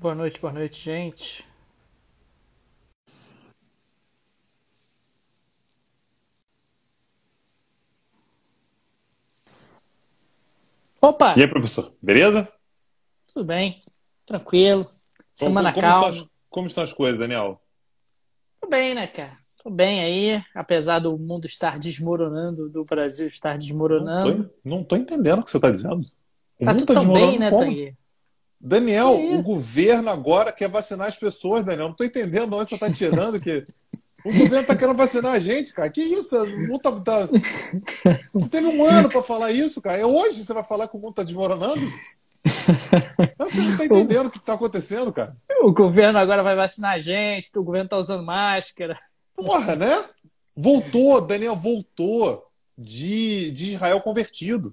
boa noite, gente. E Opa, aí, professor? Beleza? tudo bem? Tranquilo. Como, Semana como estão as, calma. como estão as coisas, Daniel? Tô bem, né, cara? Tô bem aí, apesar do mundo estar desmoronando, do Brasil estar Não tô, desmoronando. não tô entendendo o que você está dizendo. O Tá mundo tudo está tão bem, desmoronando né, como? Tanguy? Que Daniel, o aí? governo agora quer vacinar as pessoas, Daniel. Não tô entendendo de onde você está tirando que o governo está querendo vacinar a gente, cara. Que isso? O mundo Você teve um ano para falar isso, cara. É hoje você vai falar que o mundo está desmoronando? Você não está O, entendendo o que está acontecendo, cara. o governo agora vai vacinar a gente, o governo tá usando máscara. Porra, né? Voltou, Daniel, voltou de Israel convertido.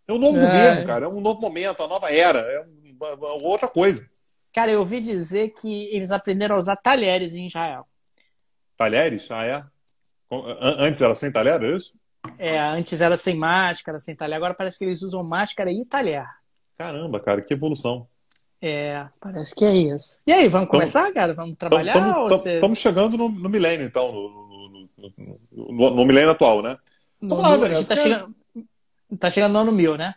É um novo governo, Ai. cara. É um novo momento, uma nova era. Outra coisa. Cara, eu ouvi dizer que eles aprenderam a usar talheres em Israel. Talheres? Ah, é? Antes era sem talher, é isso? É, antes era sem máscara, sem talher, agora parece que eles usam máscara e talher. Caramba, cara, que evolução. É, parece que é isso. E aí, vamos começar, cara? Vamos trabalhar ou você. Estamos chegando no milênio, então, no milênio atual, né? Vamos lá, A Daniel. gente tá chegando no ano 1000, né?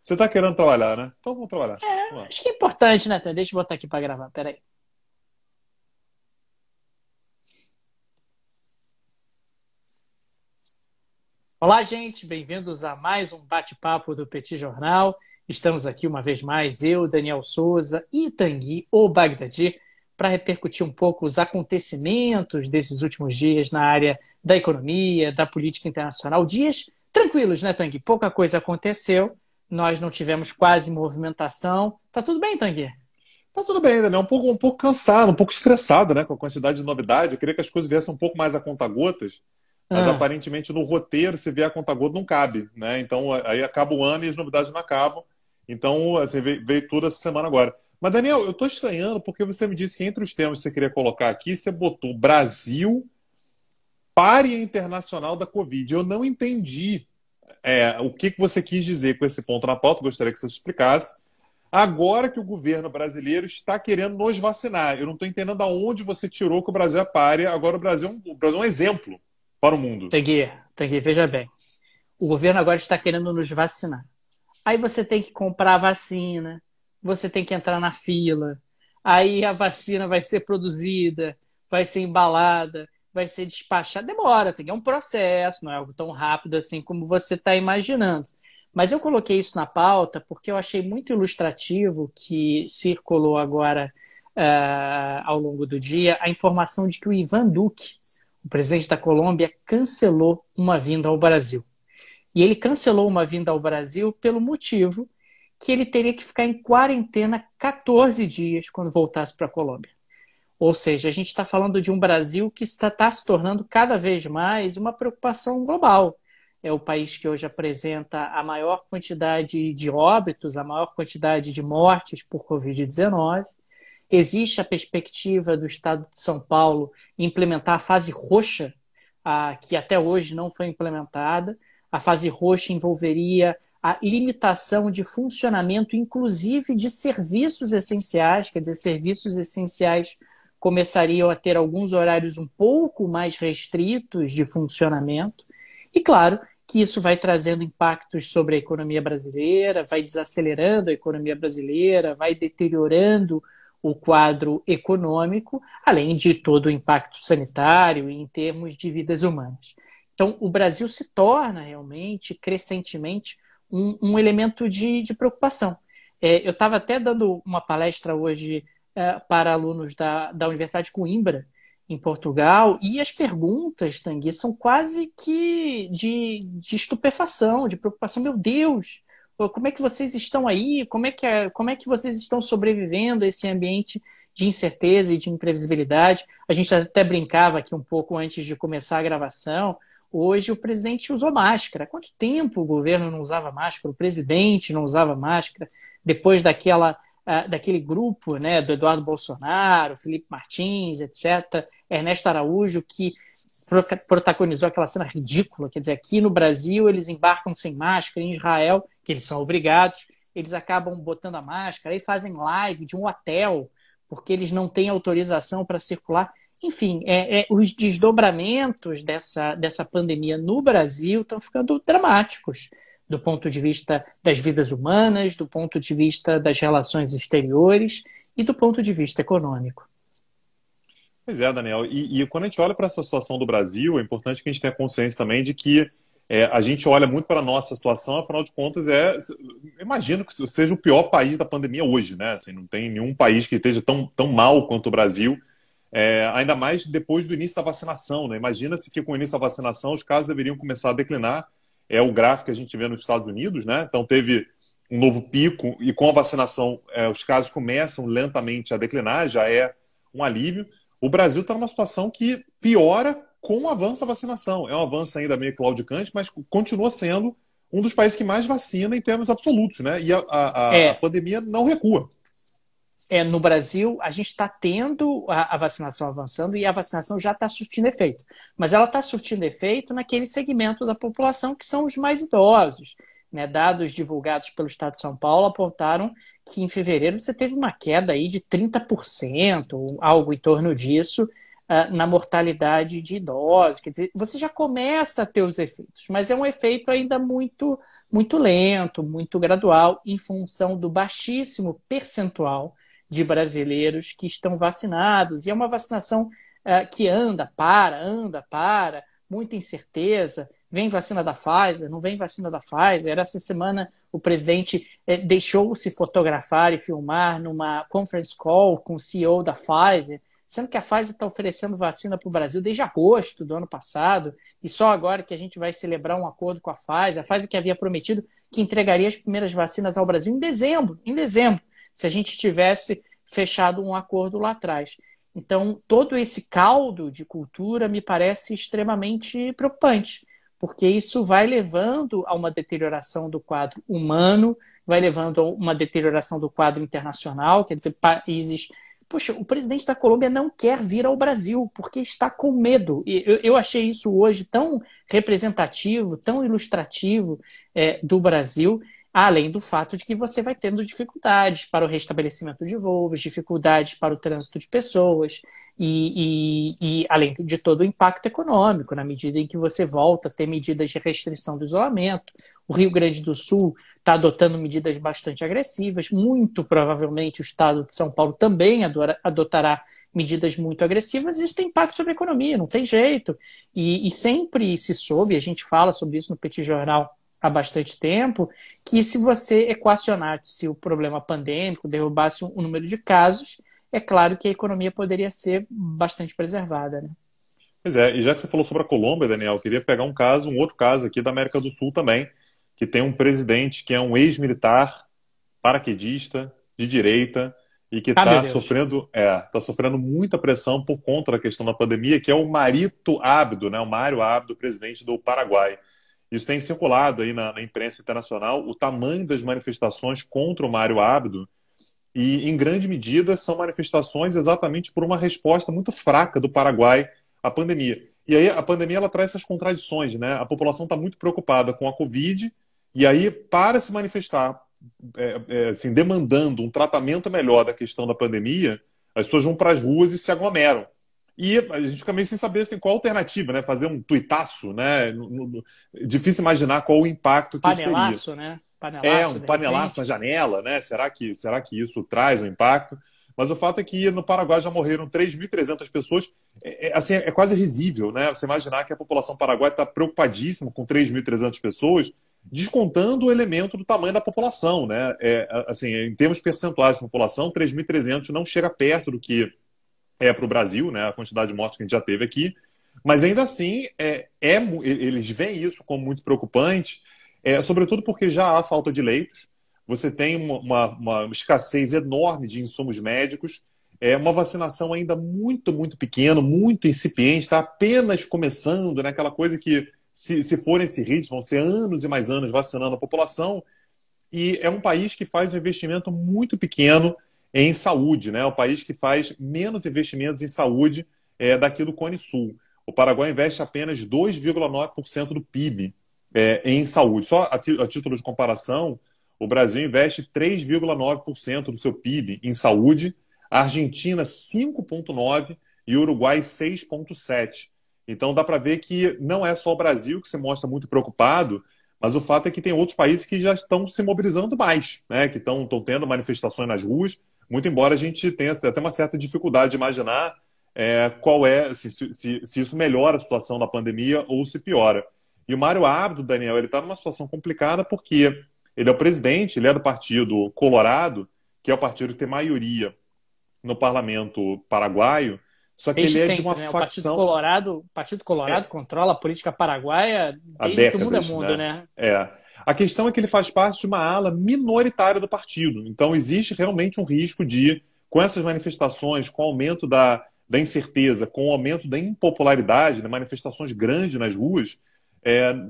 Você está querendo trabalhar, né? Então vamos trabalhar. Vamos lá. Acho que é importante, né? Deixa eu botar aqui pra gravar, peraí. Olá, gente, bem-vindos a mais um bate-papo do Petit Jornal. Estamos aqui uma vez mais, eu, Daniel Souza e Tanguy, o Bagdadi, para repercutir um pouco os acontecimentos desses últimos dias na área da economia, da política internacional. Dias tranquilos, né, Tanguy? Pouca coisa aconteceu, nós não tivemos quase movimentação. Tá tudo bem, Tanguy? Tá tudo bem, Daniel. Um pouco cansado, um pouco estressado, né? Com a quantidade de novidade. Eu queria que as coisas viessem um pouco mais a conta-gotas. Mas Ah, aparentemente no roteiro, se vier a conta-gota, não cabe, né? Então aí acaba o ano e as novidades não acabam. Então, assim, veio tudo essa semana agora. Mas, Daniel, eu estou estranhando porque você me disse que entre os temas que você queria colocar aqui, você botou Brasil, párea internacional da Covid. Eu não entendi o que você quis dizer com esse ponto na pauta, gostaria que você explicasse. Agora que o governo brasileiro está querendo nos vacinar, eu não estou entendendo aonde você tirou que o Brasil é párea. Agora o Brasil é um exemplo para o mundo. Tanguy, veja bem. O governo agora está querendo nos vacinar. Aí você tem que comprar a vacina, você tem que entrar na fila, aí a vacina vai ser produzida, vai ser embalada, vai ser despachada. Demora, é um processo, não é algo tão rápido assim como você está imaginando. Mas eu coloquei isso na pauta porque eu achei muito ilustrativo que circulou agora ao longo do dia a informação de que o Ivan Duque, o presidente da Colômbia, cancelou uma vinda ao Brasil. E ele cancelou uma vinda ao Brasil pelo motivo que ele teria que ficar em quarentena 14 dias quando voltasse para a Colômbia. Ou seja, a gente está falando de um Brasil que está se tornando cada vez mais uma preocupação global. É o país que hoje apresenta a maior quantidade de óbitos, a maior quantidade de mortes por Covid-19. Existe a perspectiva do Estado de São Paulo implementar a fase roxa, que até hoje não foi implementada. A fase roxa envolveria a limitação de funcionamento, inclusive de serviços essenciais, quer dizer, serviços essenciais começariam a ter alguns horários um pouco mais restritos de funcionamento. E claro que isso vai trazendo impactos sobre a economia brasileira, vai desacelerando a economia brasileira, vai deteriorando o quadro econômico, além de todo o impacto sanitário e em termos de vidas humanas. Então, o Brasil se torna realmente, crescentemente, um elemento de preocupação. Eu estava até dando uma palestra hoje para alunos da Universidade de Coimbra, em Portugal, e as perguntas, Tanguy, são quase que de estupefação, de preocupação. Meu Deus, como é que vocês estão aí? Como é que vocês estão sobrevivendo a esse ambiente de incerteza e de imprevisibilidade? A gente até brincava aqui um pouco antes de começar a gravação. Hoje o presidente usou máscara. Há quanto tempo o governo não usava máscara? O presidente não usava máscara? Depois daquele grupo, né, do Eduardo Bolsonaro, Felipe Martins, etc., Ernesto Araújo, que protagonizou aquela cena ridícula. Quer dizer, aqui no Brasil eles embarcam sem máscara, em Israel, que eles são obrigados, eles acabam botando a máscara e fazem live de um hotel, porque eles não têm autorização para circular. Enfim, os desdobramentos dessa pandemia no Brasil estão ficando dramáticos, do ponto de vista das vidas humanas, do ponto de vista das relações exteriores e do ponto de vista econômico. Pois é, Daniel. E quando a gente olha para essa situação do Brasil, é importante que a gente tenha consciência também de que a gente olha muito para a nossa situação, afinal de contas, imagino que seja o pior país da pandemia hoje, né? Assim, não tem nenhum país que esteja tão mal quanto o Brasil, ainda mais depois do início da vacinação, né? Imagina-se que com o início da vacinação os casos deveriam começar a declinar. É o gráfico que a gente vê nos Estados Unidos, né? Então teve um novo pico e com a vacinação os casos começam lentamente a declinar, já é um alívio. O Brasil está numa situação que piora com o avanço da vacinação. É um avanço ainda meio claudicante, mas continua sendo um dos países que mais vacina em termos absolutos, né? E a pandemia não recua. No Brasil, a gente está tendo a vacinação avançando e a vacinação já está surtindo efeito. Mas ela está surtindo efeito naquele segmento da população que são os mais idosos. Né? Dados divulgados pelo Estado de São Paulo apontaram que em fevereiro você teve uma queda aí de 30%, algo em torno disso, na mortalidade de idosos. Quer dizer, você já começa a ter os efeitos, mas é um efeito ainda muito, muito lento, muito gradual, em função do baixíssimo percentual de brasileiros que estão vacinados. E é uma vacinação que anda, para, muita incerteza. Vem vacina da Pfizer, não vem vacina da Pfizer. Essa semana o presidente deixou-se fotografar e filmar numa conference call com o CEO da Pfizer, sendo que a Pfizer está oferecendo vacina para o Brasil desde agosto do ano passado, e só agora que a gente vai celebrar um acordo com a Pfizer que havia prometido que entregaria as primeiras vacinas ao Brasil em dezembro, se a gente tivesse fechado um acordo lá atrás. Então, todo esse caldo de cultura me parece extremamente preocupante, porque isso vai levando a uma deterioração do quadro humano, vai levando a uma deterioração do quadro internacional, quer dizer, países... Poxa, o presidente da Colômbia não quer vir ao Brasil porque está com medo. E eu achei isso hoje tão representativo, tão ilustrativo do Brasil, além do fato de que você vai tendo dificuldades para o restabelecimento de voos, dificuldades para o trânsito de pessoas e além de todo o impacto econômico, na medida em que você volta a ter medidas de restrição do isolamento. O Rio Grande do Sul está adotando medidas bastante agressivas, muito provavelmente o estado de São Paulo também adotará medidas muito agressivas, e isso tem impacto sobre a economia, não tem jeito. E sempre se soube, a gente fala sobre isso no Petit Jornal há bastante tempo, que se você equacionasse o problema pandêmico, derrubasse o número de casos, é claro que a economia poderia ser bastante preservada, né? Pois é, e já que você falou sobre a Colômbia, Daniel, eu queria pegar um outro caso aqui da América do Sul também, que tem um presidente que é um ex-militar, paraquedista, de direita, e que está sofrendo muita pressão por conta da questão da pandemia, que é o Marito Abdo, né, o Mário Abdo, presidente do Paraguai. Isso tem circulado aí na imprensa internacional, o tamanho das manifestações contra o Mário Abdo, e em grande medida são manifestações exatamente por uma resposta muito fraca do Paraguai à pandemia. E aí a pandemia ela traz essas contradições, né? A população está muito preocupada com a Covid, e aí para se manifestar assim, demandando um tratamento melhor da questão da pandemia, as pessoas vão para as ruas e se aglomeram. E a gente fica meio sem saber assim, qual a alternativa, né? Fazer um tuitaço, né? Difícil imaginar qual o impacto que isso teria. Panelaço, né? Panelaço, Um panelaço na janela, né? Será que isso traz um impacto? Mas o fato é que no Paraguai já morreram 3.300 pessoas. Assim, é quase risível, né? Você imaginar que a população paraguaia está preocupadíssima com 3.300 pessoas, descontando o elemento do tamanho da população, né? Assim, em termos percentuais de população, 3.300 não chega perto do que para o Brasil, né? A quantidade de mortes que a gente já teve aqui. Mas ainda assim, eles veem isso como muito preocupante, sobretudo porque já há falta de leitos. Você tem uma escassez enorme de insumos médicos, uma vacinação ainda muito, muito pequena, muito incipiente, está apenas começando, né? Aquela coisa que, se for esse ritmo, vão ser anos e mais anos vacinando a população, e é um país que faz um investimento muito pequeno em saúde, né? É um país que faz menos investimentos em saúde daqui do Cone Sul. O Paraguai investe apenas 2,9% do PIB em saúde. Só a título de comparação, o Brasil investe 3,9% do seu PIB em saúde, a Argentina 5,9% e o Uruguai 6,7%. Então dá para ver que não é só o Brasil que se mostra muito preocupado, mas o fato é que tem outros países que já estão se mobilizando mais, né? Que estão tendo manifestações nas ruas, muito embora a gente tenha até uma certa dificuldade de imaginar qual é, se isso melhora a situação da pandemia ou se piora. E o Mário Abdo, Daniel, ele está numa situação complicada porque ele é o presidente, ele é do Partido Colorado, que é o partido que tem maioria no parlamento paraguaio, só que Desde ele é de sempre, uma né? facção... O Partido Colorado controla a política paraguaia Há desde que o mundo é décadas, mundo, né? né? A questão é que ele faz parte de uma ala minoritária do partido. Então, existe realmente um risco de, com essas manifestações, com o aumento da incerteza, com o aumento da impopularidade, né, manifestações grandes nas ruas,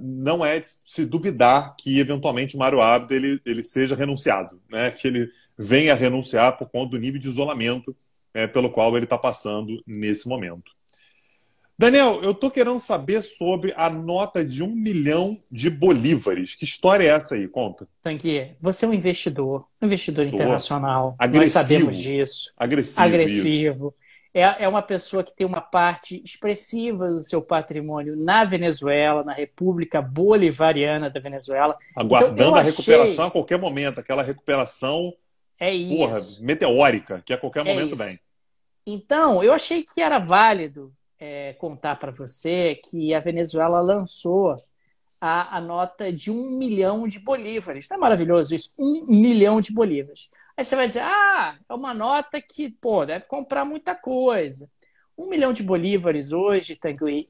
não é de se duvidar que, eventualmente, o Mário Abdo ele seja renunciado, né? Que ele venha a renunciar por conta do nível de isolamento pelo qual ele está passando nesse momento. Daniel, eu estou querendo saber sobre a nota de 1 milhão de bolívares. Que história é essa aí? Conta. Tanguy, você é um investidor Sou internacional. Nós agressivo. sabemos disso. Agressivo, isso. Agressivo. É uma pessoa que tem uma parte expressiva do seu patrimônio na Venezuela, na República Bolivariana da Venezuela. Aguardando Então, a recuperação a qualquer momento. Aquela recuperação, porra, meteórica, que a qualquer momento vem. Então, eu achei que era válido contar para você que a Venezuela lançou a nota de 1 milhão de bolívares. Não é maravilhoso isso? 1 milhão de bolívares. Aí você vai dizer, é uma nota que, deve comprar muita coisa. 1 milhão de bolívares hoje, Tanguy,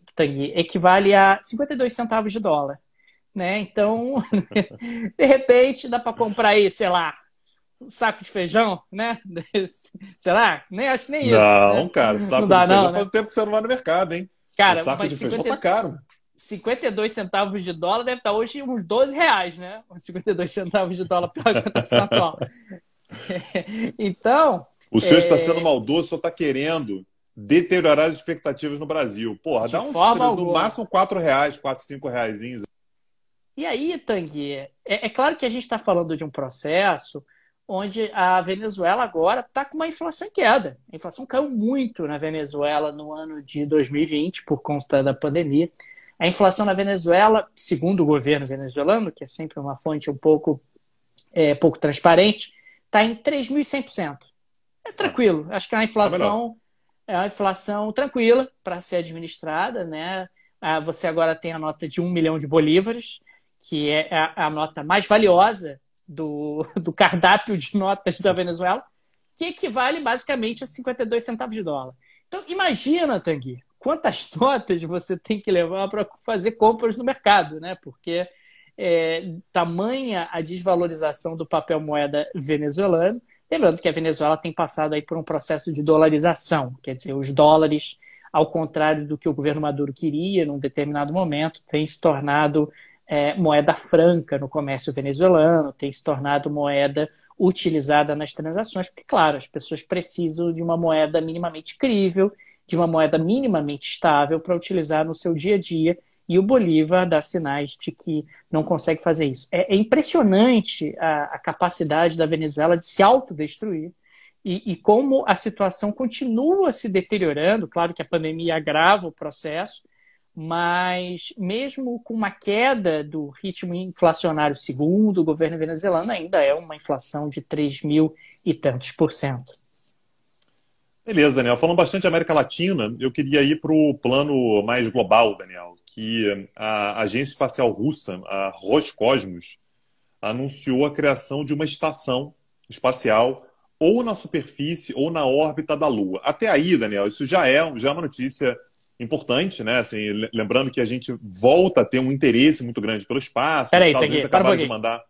equivale a 52 centavos de dólar. Né? Então, de repente, dá para comprar aí, sei lá, um saco de feijão, né? Sei lá, acho que nem isso. Não, né? cara, saco não dá, de feijão não, faz tempo que você não vai no mercado, hein? Cara, o saco de feijão tá caro. 52 centavos de dólar deve estar hoje uns R$ 12, né? Uns 52 centavos de dólar pela cotação atual. Então... O senhor está sendo maldoso, só está querendo deteriorar as expectativas no Brasil. Porra, dá no máximo R$4, 4, 5 reaisinhos. E aí, Tanguy, é claro que a gente está falando de um processo onde a Venezuela agora está com uma inflação em queda. A inflação caiu muito na Venezuela no ano de 2020 por conta da pandemia. A inflação na Venezuela, segundo o governo venezuelano, que é sempre uma fonte um pouco transparente, está em 3.100%. É tranquilo. Acho que é uma inflação tranquila para ser administrada, né? Você agora tem a nota de 1 milhão de bolívares, que é a nota mais valiosa do cardápio de notas da Venezuela, que equivale basicamente a 52 centavos de dólar. Então, imagina, Tanguy, quantas notas você tem que levar para fazer compras no mercado, né? Porque tamanha a desvalorização do papel moeda venezuelano. Lembrando que a Venezuela tem passado aí por um processo de dolarização, quer dizer, os dólares, ao contrário do que o governo Maduro queria num determinado momento, têm se tornado moeda franca no comércio venezuelano, tem se tornado moeda utilizada nas transações, porque, claro, as pessoas precisam de uma moeda minimamente crível, de uma moeda minimamente estável para utilizar no seu dia a dia, e o Bolívar dá sinais de que não consegue fazer isso. É impressionante a capacidade da Venezuela de se autodestruir e como a situação continua se deteriorando. Claro que a pandemia agrava o processo, mas mesmo com uma queda do ritmo inflacionário segundo o governo venezuelano, ainda é uma inflação de 3.000 e tantos %. Beleza, Daniel. Falando bastante de América Latina, eu queria ir para o plano mais global, Daniel, que a Agência Espacial Russa, a Roscosmos, anunciou a criação de uma estação espacial ou na superfície ou na órbita da Lua. Até aí, Daniel, isso já é uma notícia importante, né? Assim, lembrando que a gente volta a ter um interesse muito grande pelo espaço. Peraí, os Estados Unidos acabaram de mandar...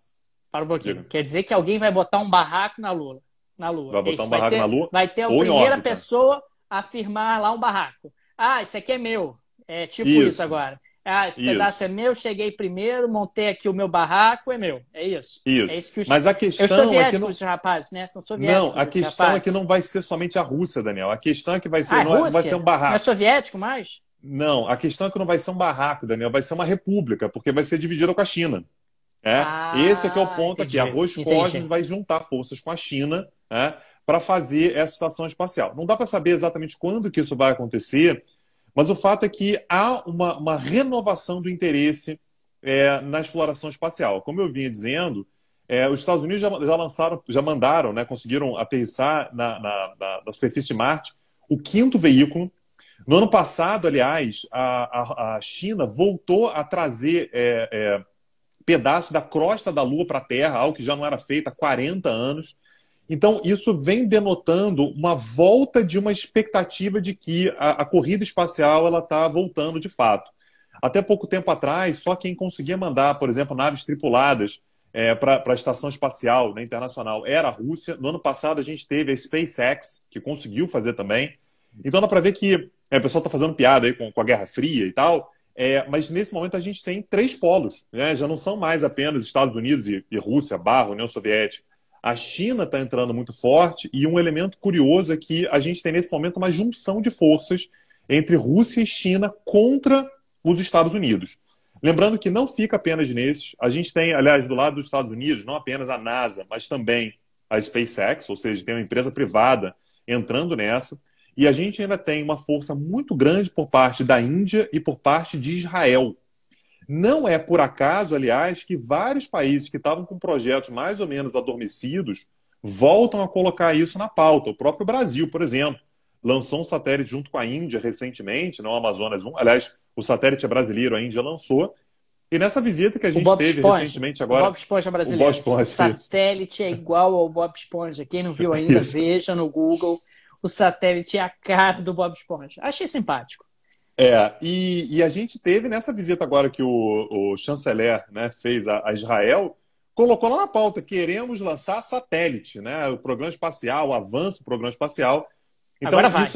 Para um pouquinho. Diga. Quer dizer que alguém vai botar um barraco na Lua. Vai botar um barraco na Lua? Vai ter a primeira pessoa a firmar lá um barraco. Esse aqui é meu. É tipo isso agora. Esse pedaço é meu, cheguei primeiro, montei aqui o meu barraco, é meu. É isso. Isso. É isso que Mas a questão é que os rapazes, né? São soviéticos. Não, a questão é que não vai ser somente a Rússia, Daniel. A questão é que vai ser, não vai ser um barraco. Não é soviético mais? Não, a questão é que não vai ser um barraco, Daniel. Vai ser uma república, porque vai ser dividida com a China. Esse é que é o Ah, ponto aqui. A entendi. Roscosmos Entendi. vai juntar forças com a China, né, para fazer essa estação espacial. Não dá para saber exatamente quando que isso vai acontecer, mas o fato é que há uma renovação do interesse na exploração espacial. Como eu vinha dizendo, os Estados Unidos já lançaram, já mandaram, né, conseguiram aterrissar na superfície de Marte o quinto veículo. No ano passado, aliás, a China voltou a trazer pedaço da crosta da Lua para a Terra, algo que já não era feito há 40 anos. Então, isso vem denotando uma volta de uma expectativa de que a corrida espacial ela está voltando de fato. Até pouco tempo atrás, só quem conseguia mandar, por exemplo, naves tripuladas para a estação espacial, né, internacional era a Rússia. No ano passado, a gente teve a SpaceX, que conseguiu fazer também. Então, dá para ver que o pessoal está fazendo piada aí com a Guerra Fria e tal, mas nesse momento a gente tem três polos, né? Já não são mais apenas Estados Unidos e Rússia, União Soviética. A China está entrando muito forte e um elemento curioso é que a gente tem nesse momento uma junção de forças entre Rússia e China contra os Estados Unidos. Lembrando que não fica apenas nesses. A gente tem, aliás, do lado dos Estados Unidos, não apenas a NASA, mas também a SpaceX, ou seja, tem uma empresa privada entrando nessa. E a gente ainda tem uma força muito grande por parte da Índia e por parte de Israel. Não é por acaso, aliás, que vários países que estavam com projetos mais ou menos adormecidos voltam a colocar isso na pauta. O próprio Brasil, por exemplo, lançou um satélite junto com a Índia recentemente, não o Amazonas 1. Aliás, o satélite é brasileiro, a Índia lançou. E nessa visita que a gente teve recentemente O agora... Bob Esponja O Bob brasileiro. Esponja, O satélite é igual ao Bob Esponja. Quem não viu ainda, isso. veja no Google. O satélite é a cara do Bob Esponja. Achei simpático. E a gente teve nessa visita agora que o chanceler, né, fez a Israel, colocou lá na pauta, queremos lançar satélite, né, o programa espacial, o avanço do programa espacial. Então, Agora vai.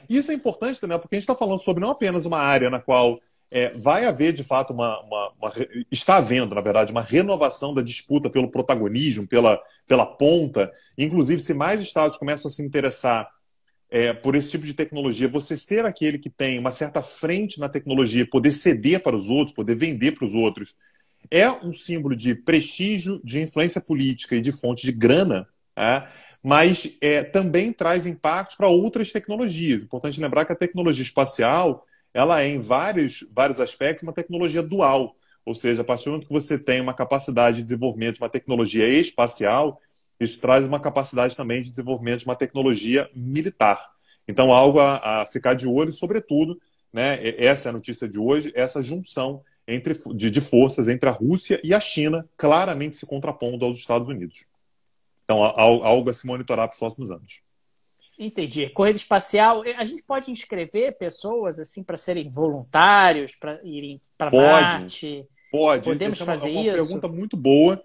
isso é importante também, porque a gente está falando sobre não apenas uma área na qual vai haver, de fato, está havendo, na verdade, uma renovação da disputa pelo protagonismo, pela ponta. Inclusive, se mais estados começam a se interessar por esse tipo de tecnologia, você ser aquele que tem uma certa frente na tecnologia, poder ceder para os outros, poder vender para os outros, é um símbolo de prestígio, de influência política e de fonte de grana, mas também traz impactos para outras tecnologias. Importante lembrar que a tecnologia espacial ela é, em vários aspectos, uma tecnologia dual. Ou seja, a partir do momento que você tem uma capacidade de desenvolvimento de uma tecnologia espacial, isso traz uma capacidade também de desenvolvimento de uma tecnologia militar. Então, algo a ficar de olho, sobretudo, né, essa é a notícia de hoje, essa junção de forças entre a Rússia e a China, claramente se contrapondo aos Estados Unidos. Então, algo a se monitorar para os próximos anos. Entendi. Corrida espacial, a gente pode inscrever pessoas assim para serem voluntários, para irem para Marte? Pode. Podemos fazer isso? É uma pergunta muito boa.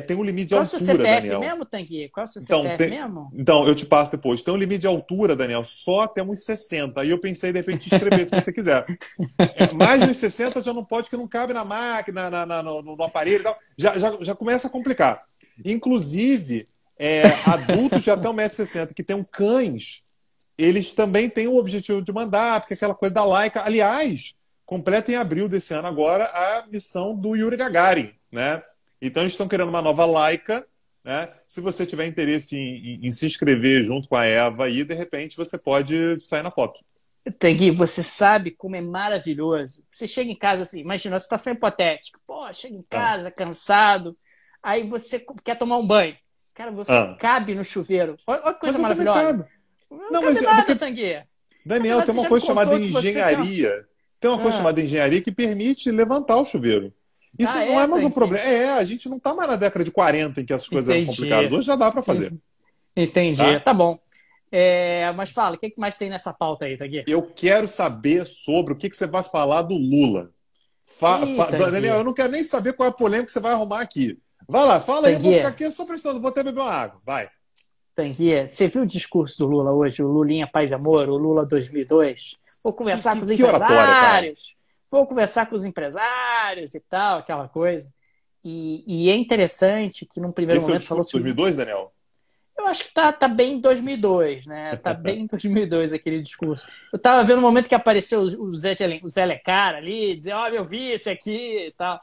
Tem um limite de Qual altura, é o seu CPF Daniel. mesmo, Tanguy? Qual é o seu CPF mesmo? Então, eu te passo depois. Tem um limite de altura, Daniel, só até uns 60. Aí eu pensei, de repente, inscrever se você quiser. Mais de 60 já não pode, que não cabe na máquina, no aparelho e tal. Já começa a complicar. Inclusive, adultos de até 1,60 m que tenham cães, eles também têm o objetivo de mandar, porque aquela coisa da Laika. Aliás, completa em abril desse ano agora a missão do Yuri Gagarin, né? Então, eles estão querendo uma nova Laika, né? Se você tiver interesse em se inscrever junto com a Eva aí, de repente você pode sair na foto. Tanguy, você sabe como é maravilhoso. Você chega em casa assim, imagina uma situação hipotética. Pô, chega em casa cansado, aí você quer tomar um banho. Cara, você cabe no chuveiro. Olha que coisa maravilhosa. Não, cabe nada, Tanguy. Daniel, tem uma coisa chamada engenharia. Tem uma coisa chamada engenharia que permite levantar o chuveiro. Isso não é mais um problema. A gente não está mais na década de 40 em que essas coisas eram complicadas. Hoje já dá para fazer. Entendi. Tá bom. Mas fala, o que mais tem nessa pauta aí, Tanguy? Eu quero saber sobre o que você vai falar do Lula. Daniel, eu não quero nem saber qual é a polêmica que você vai arrumar aqui. Vai lá, fala aí, eu vou ficar aqui só prestando, vou até beber uma água. Vai. Tanguy, você viu o discurso do Lula hoje, o Lulinha Paz e Amor, o Lula 2002? Vou conversar com os empresários. Vou conversar com os empresários e tal, aquela coisa. E é interessante que num primeiro momento falou assim... 2002, Daniel? Eu acho que tá bem em 2002, né? Tá bem em 2002 aquele discurso. Eu tava vendo o momento que apareceu o Zé Lecara ali, dizer, olha, eu vi esse aqui e tal.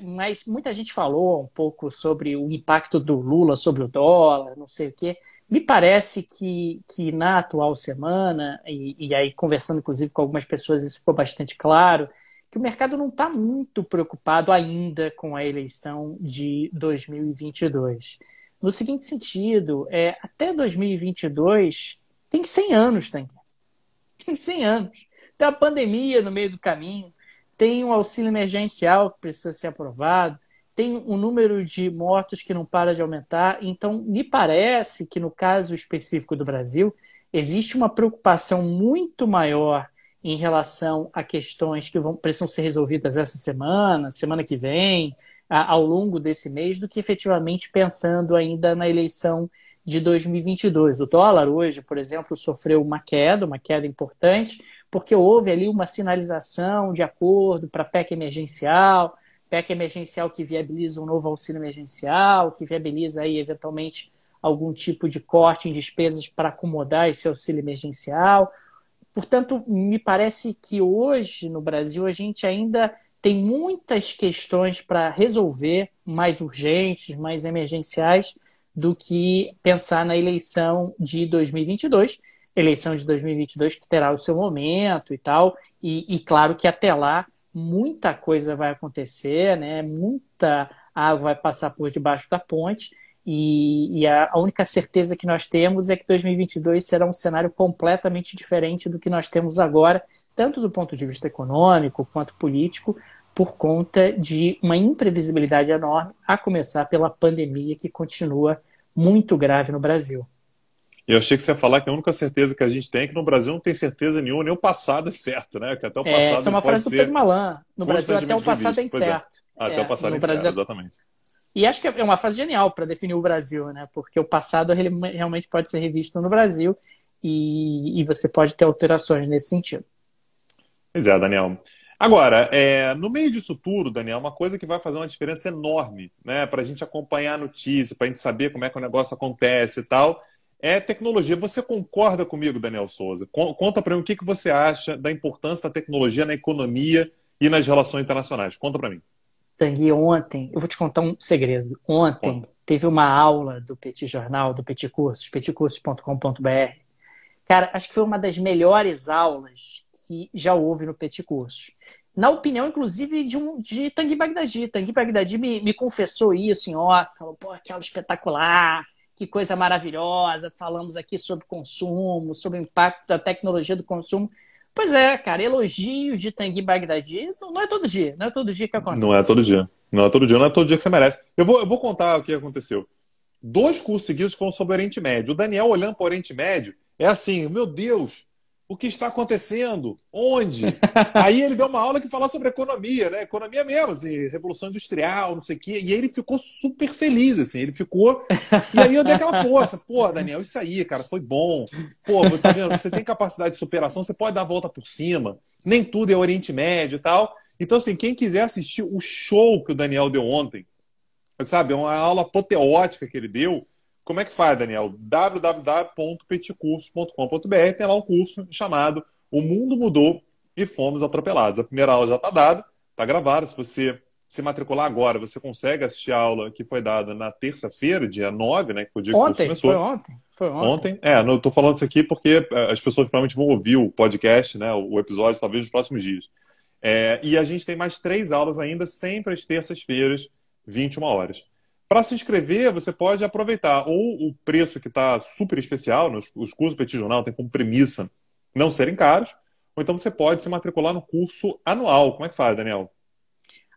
mas muita gente falou um pouco sobre o impacto do Lula sobre o dólar, não sei o quê. Me parece que na atual semana, e aí conversando inclusive com algumas pessoas, isso ficou bastante claro, que o mercado não está muito preocupado ainda com a eleição de 2022. No seguinte sentido, até 2022 tem 100 anos, tem 100 anos. Tem a pandemia no meio do caminho, tem um auxílio emergencial que precisa ser aprovado, tem um número de mortos que não para de aumentar. Então, me parece que no caso específico do Brasil, existe uma preocupação muito maior em relação a questões que precisam ser resolvidas essa semana, semana que vem, ao longo desse mês, do que efetivamente pensando ainda na eleição de 2022. O dólar hoje, por exemplo, sofreu uma queda importante, porque houve ali uma sinalização de acordo para a PEC emergencial que viabiliza um novo auxílio emergencial, que viabiliza aí, eventualmente, algum tipo de corte em despesas para acomodar esse auxílio emergencial. Portanto, me parece que hoje, no Brasil, a gente ainda tem muitas questões para resolver, mais urgentes, mais emergenciais, do que pensar na eleição de 2022. Eleição de 2022 que terá o seu momento e tal, e claro que até lá muita coisa vai acontecer, né? Muita água vai passar por debaixo da ponte, e a única certeza que nós temos é que 2022 será um cenário completamente diferente do que nós temos agora, tanto do ponto de vista econômico quanto político, por conta de uma imprevisibilidade enorme, a começar pela pandemia que continua muito grave no Brasil. Eu achei que você ia falar que a única certeza que a gente tem é que no Brasil não tem certeza nenhuma, nem o passado é certo, né? Que até o passado Essa é uma pode frase do Pedro ser Malan. No Brasil, até o passado é revisto. incerto. Até o passado é incerto, exatamente. E acho que é uma frase genial para definir o Brasil, né? Porque o passado ele realmente pode ser revisto no Brasil e você pode ter alterações nesse sentido. Pois é, Daniel. Agora, no meio disso tudo, Daniel, uma coisa que vai fazer uma diferença enorme, né? Para a gente acompanhar a notícia, para a gente saber como é que o negócio acontece e tal, é tecnologia. Você concorda comigo, Daniel Souza? Conta para mim o que você acha da importância da tecnologia na economia e nas relações internacionais. Conta para mim. Tanguy, ontem, eu vou te contar um segredo. Ontem teve uma aula do Petit Jornal, do Petit Cursos, petcursos.com.br. Cara, acho que foi uma das melhores aulas que já houve no Petit Cursos. Na opinião, inclusive, de Tanguy Bagdadi. Tanguy Bagdadi me confessou isso em off. Falou, pô, que aula espetacular, que coisa maravilhosa. Falamos aqui sobre consumo, sobre o impacto da tecnologia do consumo. Pois é, cara, elogios de Tanguy Bagdadi não é todo dia, não é todo dia que acontece. Não é todo dia. Não é todo dia, não é todo dia que você merece. Eu vou contar o que aconteceu. 2 cursos seguidos foram sobre o Oriente Médio. O Daniel olhando para o Oriente Médio é assim, meu Deus, o que está acontecendo? Onde? Aí ele deu uma aula que falava sobre economia, né? Economia mesmo, assim, Revolução Industrial, não sei o quê. E aí ele ficou super feliz, assim, ele ficou... E aí eu dei aquela força. Pô, Daniel, isso aí, cara, foi bom. Pô, tá vendo? Você tem capacidade de superação, você pode dar a volta por cima. Nem tudo é Oriente Médio e tal. Então, assim, quem quiser assistir o show que o Daniel deu ontem, sabe, é uma aula apoteótica que ele deu. Como é que faz, Daniel? www.petcursos.com.br, tem lá um curso chamado O Mundo Mudou e Fomos Atropelados. A primeira aula já está dada, está gravada. Se você se matricular agora, você consegue assistir a aula que foi dada na terça-feira, dia 9, né, que foi o dia que o curso começou. Foi ontem. Não estou falando isso aqui porque as pessoas provavelmente vão ouvir o podcast, né, o episódio, talvez nos próximos dias. E a gente tem mais 3 aulas ainda, sempre às terças-feiras, 21 horas. Para se inscrever, você pode aproveitar ou o preço que está super especial, os cursos do Petit Jornal tem como premissa não serem caros, ou então você pode se matricular no curso anual. Como é que faz, Daniel?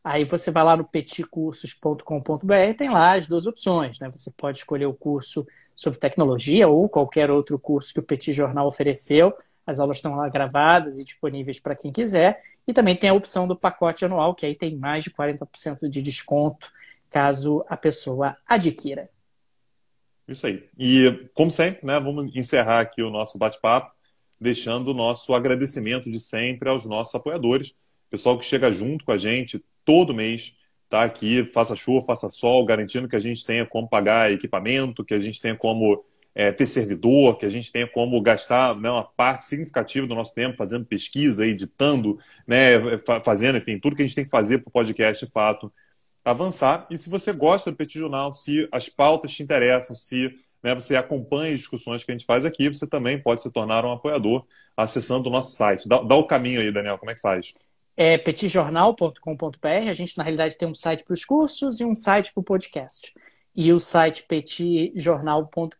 Aí você vai lá no petcursos.com.br, tem lá as 2 opções, né? Você pode escolher o curso sobre tecnologia ou qualquer outro curso que o Petit Jornal ofereceu. As aulas estão lá gravadas e disponíveis para quem quiser. E também tem a opção do pacote anual, que aí tem mais de 40% de desconto caso a pessoa adquira. Isso aí. E, como sempre, né, vamos encerrar aqui o nosso bate-papo, deixando o nosso agradecimento de sempre aos nossos apoiadores. Pessoal que chega junto com a gente todo mês, tá aqui, faça chuva, faça sol, garantindo que a gente tenha como pagar equipamento, que a gente tenha como ter servidor, que a gente tenha como gastar, né, uma parte significativa do nosso tempo fazendo pesquisa, editando, né, fazendo, enfim, tudo que a gente tem que fazer para o podcast, de fato, avançar. E se você gosta do Petit Jornal, se as pautas te interessam, se, né, você acompanha as discussões que a gente faz aqui, você também pode se tornar um apoiador acessando o nosso site. Dá o caminho aí, Daniel, como é que faz? É petitjornal.com.br. A gente, na realidade, tem um site para os cursos e um site para o podcast. E o site petitjornal.com.br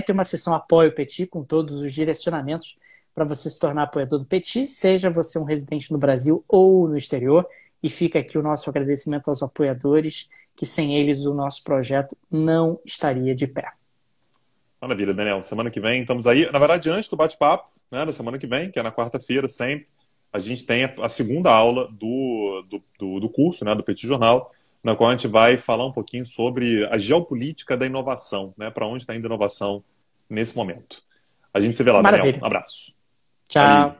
tem uma seção Apoio Petit com todos os direcionamentos para você se tornar apoiador do Petit, seja você um residente no Brasil ou no exterior. E fica aqui o nosso agradecimento aos apoiadores, que sem eles o nosso projeto não estaria de pé. Maravilha, Daniel. Semana que vem estamos aí. Na verdade, antes do bate-papo, né, da semana que vem, que é na quarta-feira sempre, a gente tem a segunda aula do curso, né, do Petit Jornal, na qual a gente vai falar um pouquinho sobre a geopolítica da inovação, né, para onde está indo a inovação nesse momento. A gente se vê lá, Daniel. Maravilha. Um abraço. Tchau. Valeu.